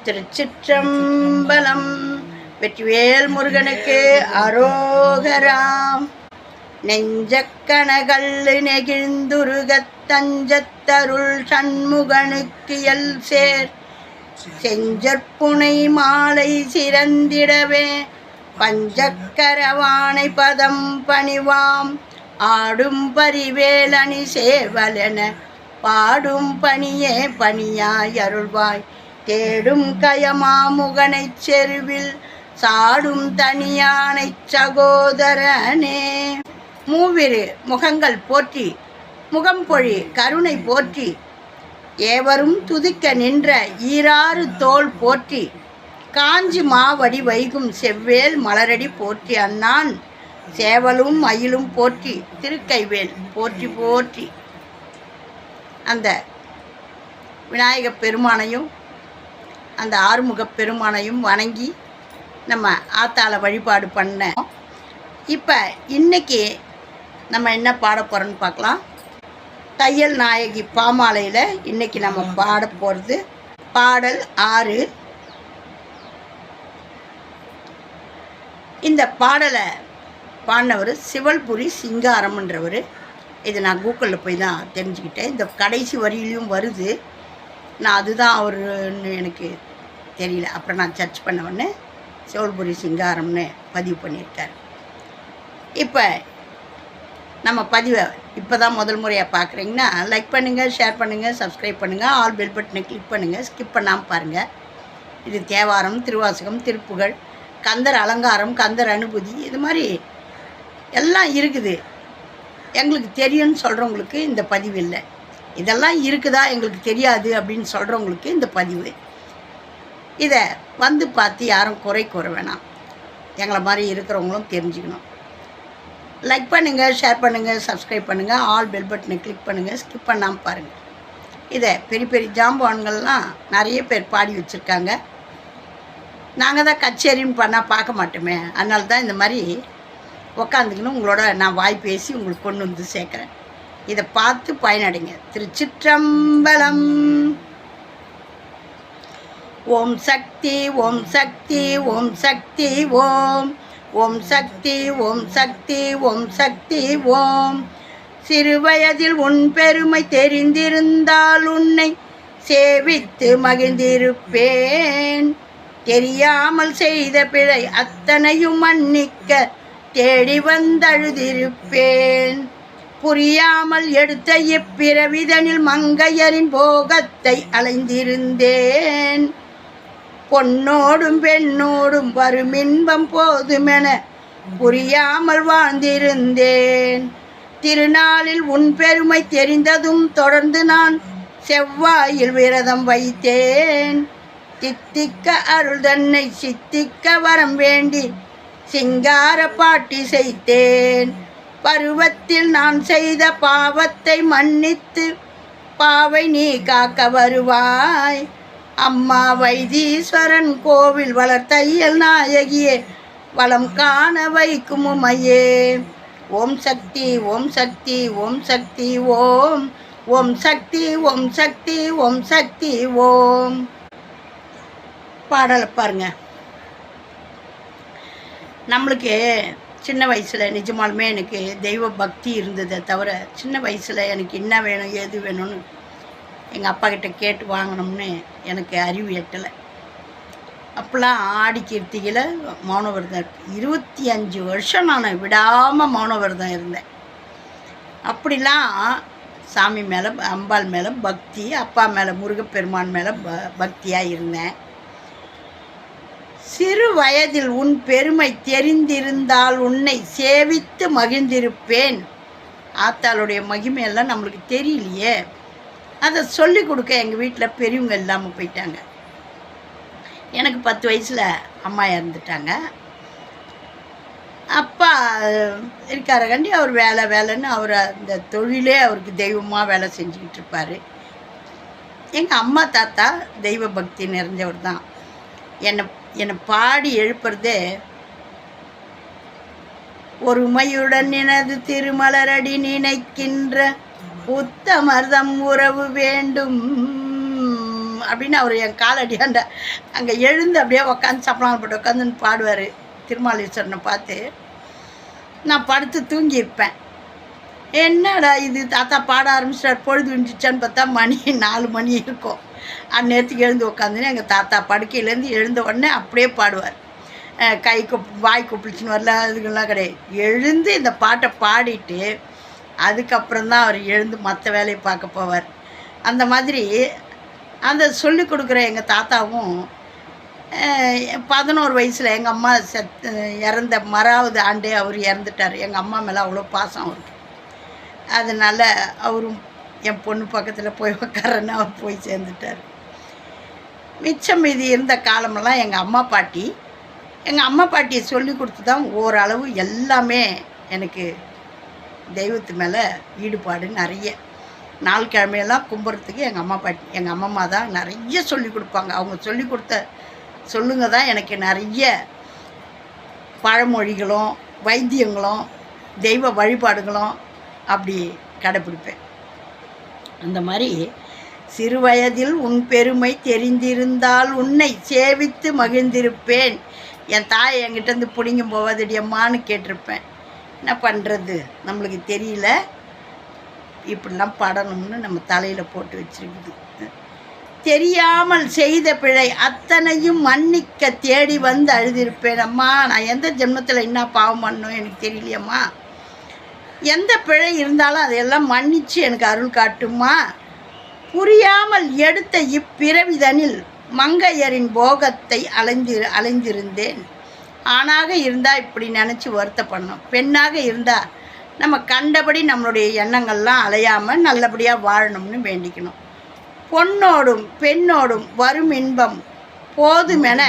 திருச்சிற்றம்பலம். வெற்றிவேல் முருகனுக்கு அரோகராம். நெஞ்சக்கணகல்லு நெகிழ்ந்துருகத் தஞ்சத்தருள் சண்முகனுக்கு எல் சேர் செஞ்சற்புனை மாலை சிறந்திடவே பஞ்சக்கரவானை பதம் பணிவாம் ஆடும் பரிவேலணி சேவலென பாடும் பணியே பணியாய் அருள்வாய் தேடும் கயமாமுகனைச் செருவில் சாடும் தனியானைச் சகோதரனே. மூவிரு முகங்கள் போற்றி முகம்பொழி கருணை போற்றி ஏவரும் துதிக்க நின்ற ஈராறு தோள் போற்றி காஞ்சி மாவடி வைகும் செவ்வேல் மலரடி போற்றி அண்ணான் சேவலும் மயிலும் போற்றி திருக்கைவேல் போற்றி போற்றி. அந்த விநாயகப் பெருமானையும் அந்த ஆறுமுகப் பெருமானையும் வணங்கி நம்ம ஆத்தாள வழிபாடு பண்ணோம். இப்போ இன்றைக்கி நம்ம என்ன பாட போகிறோன்னு பார்க்கலாம். தையல் நாயகி பாமாலையில் இன்றைக்கி நம்ம பாட போகிறது பாடல் 6. இந்த பாடலை பாடினவர் சிவல்புரி சிங்காரம்ன்றவர். இது நான் கூகுளில் போய் தான் தெரிஞ்சுக்கிட்டேன். இந்த கடைசி வரியிலையும் வருது. நான் அதுதான் அவருன்னு எனக்கு தெரியல. அப்புறம் நான் சர்ச் பண்ணவொடனே சிவல்புரி சிங்காரம்னு பதிவு பண்ணியிருக்கார். இப்போ நம்ம பதிவை இப்போ தான் முதல் முறையாக பார்க்குறீங்கன்னா லைக் பண்ணுங்கள், ஷேர் பண்ணுங்கள், சப்ஸ்கிரைப் பண்ணுங்கள், ஆல் பெல் பட்டனை கிளிக் பண்ணுங்கள், ஸ்கிப் பண்ணாமல் பாருங்கள். இது தேவாரம், திருவாசகம், திருப்புகழ், கந்தர் அலங்காரம், கந்தர் அனுபூதி, இது மாதிரி எல்லாம் இருக்குது. எங்களுக்கு தெரியும்னு சொல்கிறவங்களுக்கு இந்த பதிவு இல்லை. இதெல்லாம் இருக்குதா எங்களுக்கு தெரியாது அப்படின்னு சொல்கிறவங்களுக்கு இந்த பதிவு. இதை வந்து பார்த்து யாரும் குறை கூற வேணாம். எங்களை மாதிரி இருக்கிறவங்களும் தெரிஞ்சுக்கணும். லைக் பண்ணுங்கள், ஷேர் பண்ணுங்கள், சப்ஸ்கிரைப் பண்ணுங்கள், ஆல் பெல் பட்டனை கிளிக் பண்ணுங்கள், ஸ்கிப் பண்ணாமல் பாருங்கள். இதை பெரிய பெரிய ஜாம்பவான்கள்லாம் நிறைய பேர் பாடி வச்சுருக்காங்க. நாங்கள் தான் கச்சேரின்னு பண்ணால் பார்க்க மாட்டோமே. அதனால தான் இந்த மாதிரி உக்காந்துக்கணும் உங்களோட நான் வாய் பேசி உங்களுக்கு கொண்டு வந்து சேர்க்குறேன். இதை பார்த்து பயனடைங்க. திருச்சிற்றம்பலம். ஓம் சக்தி ஓம் சக்தி ஓம் சக்தி ஓம் ஓம் சக்தி ஓம் சக்தி ஓம் சக்தி ஓம். சிறுவயதில் உன் பெருமை தெரிந்திருந்தால் உன்னை சேவித்து மகிழ்ந்திருப்பேன். தெரியாமல் செய்த பிழை அத்தனையும் மன்னிக்க தேடி வந்தழுதிருப்பேன். புரியாமல் எடுத்த இப்பிறவிதனில் மங்கையரின் போகத்தை அலைந்திருந்தேன். பொன்னோடும் பெண்ணோடும் வருமின்பம் போதுமென புரியாமல் வாழ்ந்திருந்தேன். திருநாளில் உன் பெருமை தெரிந்ததும் தொடர்ந்து நான் செவ்வாயில் விரதம் வைத்தேன். தித்திக்க அருள் தன்னை சித்திக்க வரம் வேண்டி சிங்கார பாட்டி செய்தேன். பருவத்தில் நான் செய்த பாவத்தை மன்னித்து பாவை நீ காக்க வருவாய். அம்மா வைத்தீஸ்வரன் கோவில் வளர்த்தையல் நாயகியே வளம் காண வைக்கும் உமையே. ஓம் சக்தி ஓம் சக்தி ஓம் சக்தி ஓம் ஓம் சக்தி ஓம் சக்தி ஓம் சக்தி ஓம். பாடலை பாருங்க. நம்மளுக்கு சின்ன வயசில் நிஜமாலுமே எனக்கு தெய்வ பக்தி இருந்ததை தவிர சின்ன வயசில் எனக்கு என்ன வேணும் ஏது வேணும்னு எங்கள் அப்பா கிட்ட கேட்டு வாங்கணும்னு எனக்கு அறிவு எட்டலை. அப்போலாம் ஆடி கிருத்திகையில் மௌன விரதம் இருக்கு. 25 வருஷம் நான் விடாமல் மௌன விரதம் இருந்தேன். அப்படிலாம் சாமி மேலே அம்பாள் மேலே பக்தி, அப்பா மேலே முருகப்பெருமான் மேலே பக்தியாக இருந்தேன். சிறு வயதில் உன் பெருமை தெரிந்திருந்தால் உன்னை சேவித்து மகிழ்ந்திருப்பேன். ஆத்தாளுடைய மகிமையெல்லாம் நம்மளுக்கு தெரியலையே. அதை சொல்லி கொடுக்க எங்கள் வீட்டில் பெரியவங்க இல்லாமல் போயிட்டாங்க. எனக்கு 10 வயசில் அம்மா இறந்துட்டாங்க. அப்பா இருக்காரகாண்டி அவர் வேலைன்னு அவர் அந்த தொழிலே அவருக்கு தெய்வமாக வேலை செஞ்சுக்கிட்டு இருப்பார். எங்கள் அம்மா தாத்தா தெய்வ பக்தி நிறைஞ்சவர் தான். என்னை பாடி எழுப்புறதே ஒருமையுடன் எனது திருமலரடி நினைக்கின்ற உத்தமர்தம் உறவு வேண்டும் அப்படின்னு அவர் என் காலடியாண்ட அங்கே எழுந்து அப்படியே உட்காந்து சப்பலாம் போட்டு உட்காந்துன்னு பாடுவார். திருமாலீஸ்வரனை பார்த்து நான் படுத்து தூங்கியிருப்பேன். என்னடா இது தாத்தா பாட ஆரம்பிச்சிட்டார், பொழுது விஞ்சிச்சான்னு பார்த்தா மணி 4 மணி இருக்கும். அந்நேரத்துக்கு எழுந்து உட்காந்துன்னு எங்கள் தாத்தா படுக்கையிலேருந்து எழுந்த உடனே அப்படியே பாடுவார். கை வாய் கொப்பிளிச்சின்னு வரல, அதுக்கெல்லாம் கிடையாது. எழுந்து இந்த பாட்டை பாடிட்டு அதுக்கப்புறம் தான் அவர் எழுந்து மற்ற வேலையை பார்க்க போவார். அந்த மாதிரி அந்த சொல்லி கொடுக்குற எங்கள் தாத்தாவும் 11 வயசில் எங்கள் அம்மா இறந்த மறாவது ஆண்டே அவர் இறந்துட்டார். எங்கள் அம்மா மேலே அவ்வளோ பாசம் அவருக்கு. அதனால் அவரும் என் பொண்ணு பக்கத்தில் போய் உட்காரன்னு அவர் போய் சேர்ந்துட்டார். மிச்சம் மீதி இருந்த காலமெல்லாம் எங்கள் அம்மா பாட்டியை சொல்லி கொடுத்து தான் ஓரளவு எல்லாமே எனக்கு தெய்வத்து மேலே ஈடுபாடு நிறைய. நாள் கிழமையெல்லாம் கும்பிட்றதுக்கு எங்கள் அம்மம்மா தான் நிறைய சொல்லி கொடுப்பாங்க. அவங்க சொல்லி கொடுத்த சொல்லுங்க தான் எனக்கு நிறைய பழமொழிகளும் வைத்தியங்களும் தெய்வ வழிபாடுகளும் அப்படி கடைப்பிடிப்பேன். அந்த மாதிரி சிறு வயதில் உன் பெருமை தெரிந்திருந்தால் உன்னை சேவித்து மகிழ்ந்திருப்பேன். என் தாய் என்கிட்டேருந்து பிடிங்கும் போவதடியம்மான்னு கேட்டிருப்பேன். என்ன பண்ணுறது, நம்மளுக்கு தெரியல, இப்படிலாம் படணும்னு நம்ம தலையில் போட்டு வச்சுருக்குது. தெரியாமல் செய்த பிழை அத்தனையும் மன்னிக்க தேடி வந்து அழுதிருப்பேன். அம்மா நான் எந்த ஜென்மத்தில் என்ன பாவம் பண்ணணும் எனக்கு தெரியலையம்மா, எந்த பிழை இருந்தாலும் அதையெல்லாம் மன்னித்து எனக்கு அருள் காட்டுமா. புரியாமல் எடுத்த இப்பிறவிதனில் மங்கையரின் போகத்தை அலைந்திருந்தேன். ஆணாக இருந்தால் இப்படி நினச்சி வருத்தப்படணும், பெண்ணாக இருந்தால் நம்ம கண்டபடி நம்மளுடைய எண்ணங்கள்லாம் அலையாமல் நல்லபடியாக வாழணும்னு வேண்டிக்கணும். பொண்ணோடும் பெண்ணோடும் வரும் இன்பம் போதுமென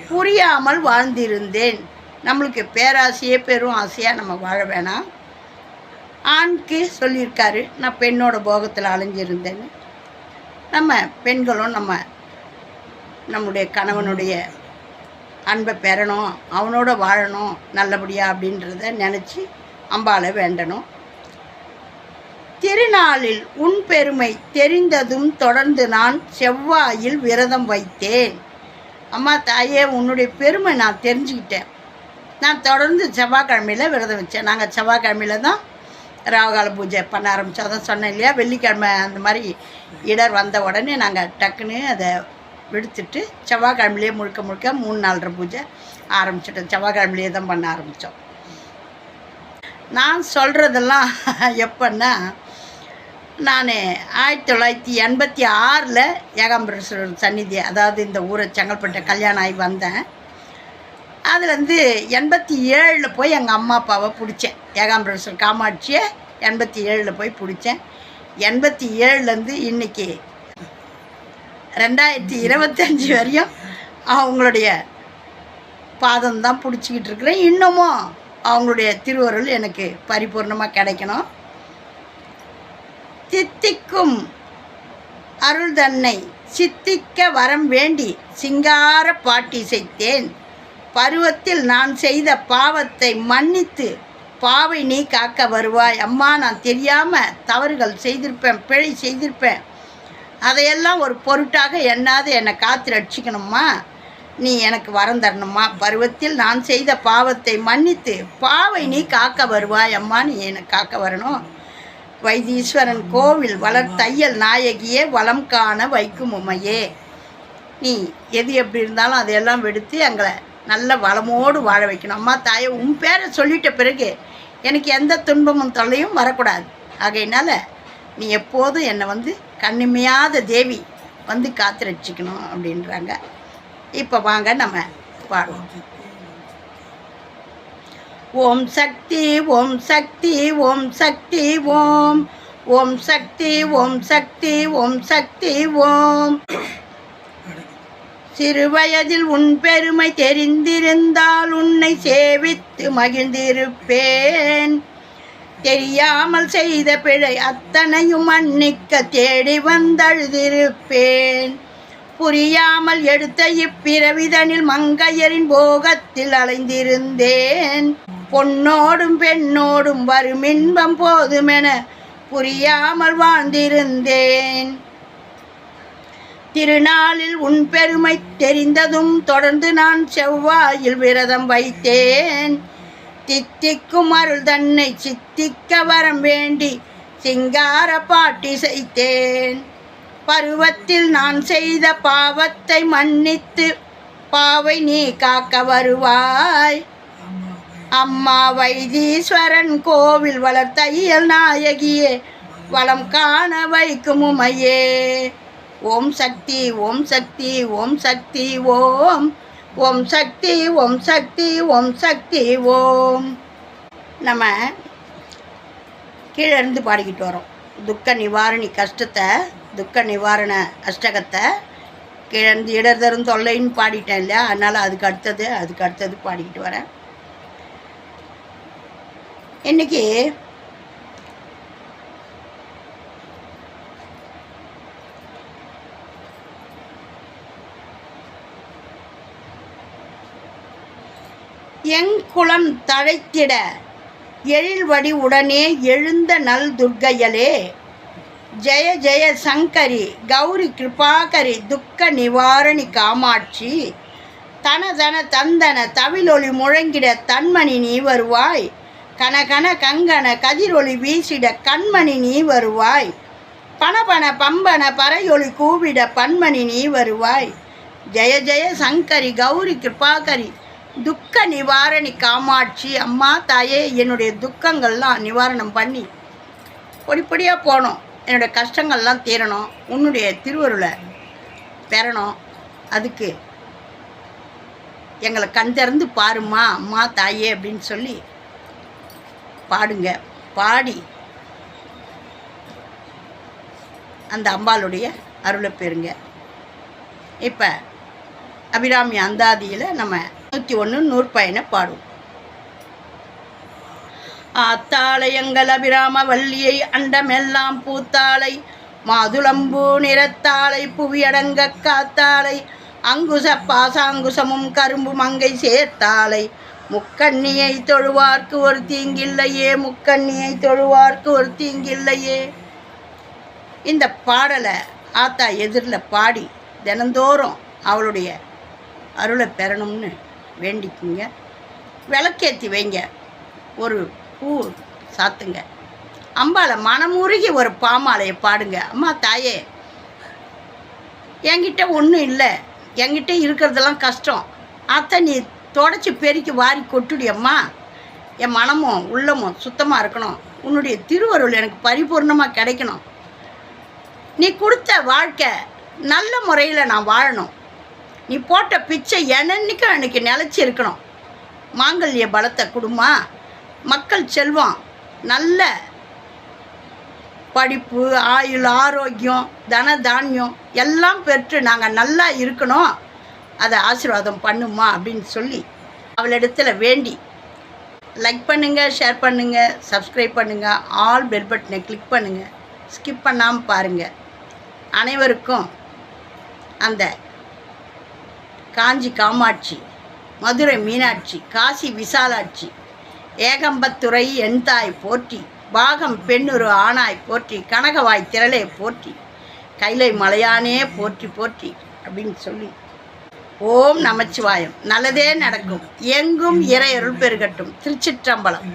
புரியாமல் வாழ்ந்திருந்தேன். நம்மளுக்கு பேராசையே பெரும் ஆசையாக நம்ம வாழ வேணாம். ஆண்க்கு சொல்லியிருக்காரு, நான் பெண்ணோட போகத்தில் அலைஞ்சிருந்தேன்னு. நம்ம பெண்களும் நம்முடைய கணவனுடைய அன்பை பெறணும், அவனோட வாழணும் நல்லபடியாக அப்படின்றத நினச்சி அம்பாளை வேண்டணும். திருநாளில் உன் பெருமை தெரிந்ததும் தொடர்ந்து நான் செவ்வாயில் விரதம் வைத்தேன். அம்மா தாயே, உன்னுடைய பெருமை நான் தெரிஞ்சுக்கிட்டேன். நான் தொடர்ந்து செவ்வாய்க்கிழமையில் விரதம் வச்சேன். நாங்கள் செவ்வாய்க்கிழமையில் தான் ராகுகால பூஜை பண்ண ஆரம்பித்தோம். அதான் சொன்னேன் இல்லையா, வெள்ளிக்கிழமை அந்த மாதிரி இடர் வந்த உடனே நாங்கள் டக்குன்னு அதை விடுத்துட்டு செவ்வாய்க்கிழமையிலே முழுக்க 3-4 பூஜை ஆரம்பிச்சிட்டோம். செவ்வாய்க்கிழமையிலே தான் பண்ண ஆரம்பித்தோம். நான் சொல்கிறதெல்லாம் எப்போன்னா, நான் 1986 ஏகாம்பரேஸ்வரர் சந்நிதி, அதாவது இந்த ஊரை செங்கல்பட்டு கல்யாணம் ஆகி வந்தேன். அதுலேருந்து 87 போய் எங்கள் அம்மா அப்பாவை பிடிச்சேன். ஏகாம்பரேஸ்வரர் காமாட்சியை 87 போய் பிடிச்சேன். 87லேருந்து இன்றைக்கி 2025 வரையும் அவங்களுடைய பாதம்தான் பிடிச்சிக்கிட்டு இருக்கிறேன். இன்னமும் அவங்களுடைய திருவருள் எனக்கு பரிபூர்ணமாக கிடைக்கணும். தித்திக்கும் அருள் தன்னை சித்திக்க வரம் வேண்டி சிங்கார பாட்டி செய்தேன். பருவத்தில் நான் செய்த பாவத்தை மன்னித்து பாவை நீ காக்க வருவாய். அம்மா, நான் தெரியாமல் தவறுகள் செய்திருப்பேன், பிழை செய்திருப்பேன், அதையெல்லாம் ஒரு பொருட்டாக எண்ணாது என்னை காத்து ரட்சிக்கணும்மா, நீ எனக்கு வரம் தரணுமா. பருவத்தில் நான் செய்த பாவத்தை மன்னித்து பாவை நீ காக்க வருவாய். அம்மா, நீ என்னை காக்க வரணும். வைத்தீஸ்வரன் கோவில் வளர் தையல் நாயகியே வளம் காண வைக்கும் உமையே, நீ எது எப்படி இருந்தாலும் அதையெல்லாம் வெடுத்து எங்களை நல்ல வளமோடு வாழ வைக்கணும். அம்மா தாயை, உன் பேரை சொல்லிட்ட பிறகு எனக்கு எந்த துன்பமும் தொல்லையும் வரக்கூடாது. ஆகையினால நீ எப்போதும் என்னை கண்ணிமையாத தேவி காத்து ரட்சிக்கணும் அப்படின்றாங்க. இப்போ வாங்க நம்ம பாடுவோம். ஓம் சக்தி ஓம் சக்தி ஓம் சக்தி ஓம் ஓம் சக்தி ஓம் சக்தி ஓம் சக்தி ஓம். சிறுவயதில் உன் பெருமை தெரிந்திருந்தால் உன்னை சேவித்து மகிழ்ந்திருப்பேன். தெரியாமல் செய்த பிழை அத்தனையும் மன்னிக்க தேடி வந்தழுதிருப்பேன். புரியாமல் எடுத்த இப்பிறவிதனில் மங்கையரின் போகத்தில் அலைந்திருந்தேன். பொன்னோடும் பெண்ணோடும் வரும் இன்பம் போதுமென புரியாமல் வாழ்ந்திருந்தேன். திருநாளில் உன் பெருமை தெரிந்ததும் தொடர்ந்து நான் செவ்வாயில் விரதம் வைத்தேன். தித்திக்கும் அருள் தன்னை சித்திக்க வரம் வேண்டி சிங்கார பாட்டி செய்தேன். பருவத்தில் நான் செய்த பாவத்தை மன்னித்து பாவை நீ காக்க வருவாய். அம்மா வைத்தீஸ்வரன் கோவில் வளர்த்தையல் நாயகியே வளம் காண வைக்கும் உமையே. ஓம் சக்தி ஓம் சக்தி ஓம் சக்தி ஓம் ஓம் சக்தி ஓம் சக்தி ஓம் சக்தி ஓம். நம்ம கீழே இருந்து பாடிக்கிட்டு வரோம். துக்க நிவாரணி கஷ்டத்தை, துக்க நிவாரண அஷ்டகத்தை கீழேருந்து இடர்தரும் தொல்லைன்னு பாடிட்டேன் இல்லையா, அதனால் அதுக்கு அடுத்தது பாடிக்கிட்டு வரேன். இன்றைக்கி எங்குளம் தழைத்திட எழில்வடி உடனே எழுந்த நல் துர்க்கையலே. ஜெய ஜெய சங்கரி கௌரி கிருபாகரி துக்க நிவாரணி காமாட்சி. தன தன தந்தன தவிலொளி முழங்கிட தன்மணி நீ வருவாய். கனகன கங்கன கதிரொளி வீசிட கண்மணி நீ வருவாய். பணபன பம்பன பறையொளி கூவிட பன்மணி நீ வருவாய். ஜெய ஜெய சங்கரி கௌரி கிருபாகரி துக்க நிவாரணி காமாட்சி. அம்மா தாயே, என்னுடைய துக்கங்கள்லாம் நிவாரணம் பண்ணி பொடிப்பொடியாக போகணும், என்னுடைய கஷ்டங்கள்லாம் தீரணும், உன்னுடைய திருவருளை பெறணும். அதுக்கு எங்களை கண் திறந்து பாருமா அம்மா தாயே அப்படின்னு சொல்லி பாடுங்க. பாடி அந்த அம்பாளுடைய அருளை பெறுங்க. இப்போ அபிராமி அந்தாதியில் நம்ம 101 நூற்பயனை பாடுவோம். ஆத்தாளை எங்கள் அபிராம வள்ளியை அண்டமெல்லாம் பூத்தாளை மாதுளம்பூ நிறத்தாளை புவியடங்க காத்தாளை அங்குச பாசாங்குசமும் கரும்பு மங்கை சேர்த்தாளை முக்கண்ணியை தொழுவார்க்கு ஒரு தீங்கில்லையே, முக்கண்ணியை தொழுவார்க்கு ஒரு தீங்கில்லையே. இந்த பாடலை ஆத்தா எதிரில் பாடி தினந்தோறும் அவளுடைய அருளை பெறணும்னு வேண்டிக்குங்க. விளக்கேற்றி வைங்க, ஒரு பூ சாத்துங்க, அம்பாளை மனமுருகி ஒரு பாமாலையை பாடுங்க. அம்மா தாயே, என்கிட்ட ஒன்றும் இல்லை, என்கிட்ட இருக்கிறதெல்லாம் கஷ்டம், அத்தை நீ தொடச்சி பெருக்கி வாரி கொட்டுடி அம்மா. என் மனமும் உள்ளமும் சுத்தமாக இருக்கணும், உன்னுடைய திருவருள் எனக்கு பரிபூர்ணமாக கிடைக்கணும், நீ கொடுத்த வாழ்க்கை நல்ல முறையில் நான் வாழணும், நீ போட்ட பிச்சை என்னன்னைக்கும் எனக்கு நிலச்சி இருக்கணும், மாங்கல்ய பலத்தை கொடுமா, மக்கள் செல்வம், நல்ல படிப்பு, ஆயுள், ஆரோக்கியம், தன தானியம் எல்லாம் பெற்று நாங்கள் நல்லா இருக்கணும், அதை ஆசீர்வாதம் பண்ணுமா அப்படின்னு சொல்லி அவளிடத்துல வேண்டி லைக் பண்ணுங்கள், ஷேர் பண்ணுங்கள், சப்ஸ்கிரைப் பண்ணுங்கள், ஆல் பெல் பட்டனை கிளிக் பண்ணுங்கள், ஸ்கிப் பண்ணாமல் பாருங்கள். அனைவருக்கும் அந்த காஞ்சி காமாட்சி, மதுரை மீனாட்சி, காசி விசாலாட்சி, ஏகம்பத்துறை எண்தாய் போற்றி, பாகம் பெண்ணுரு ஆனாய் போற்றி, கனகவாய் திரளே போற்றி, கைலை மலையானே போற்றி போற்றி அப்படின்னு சொல்லி ஓம் நமச்சிவாயம். நல்லதே நடக்கும், எங்கும் இறையருள் பெருகட்டும். திருச்சிற்றம்பலம்.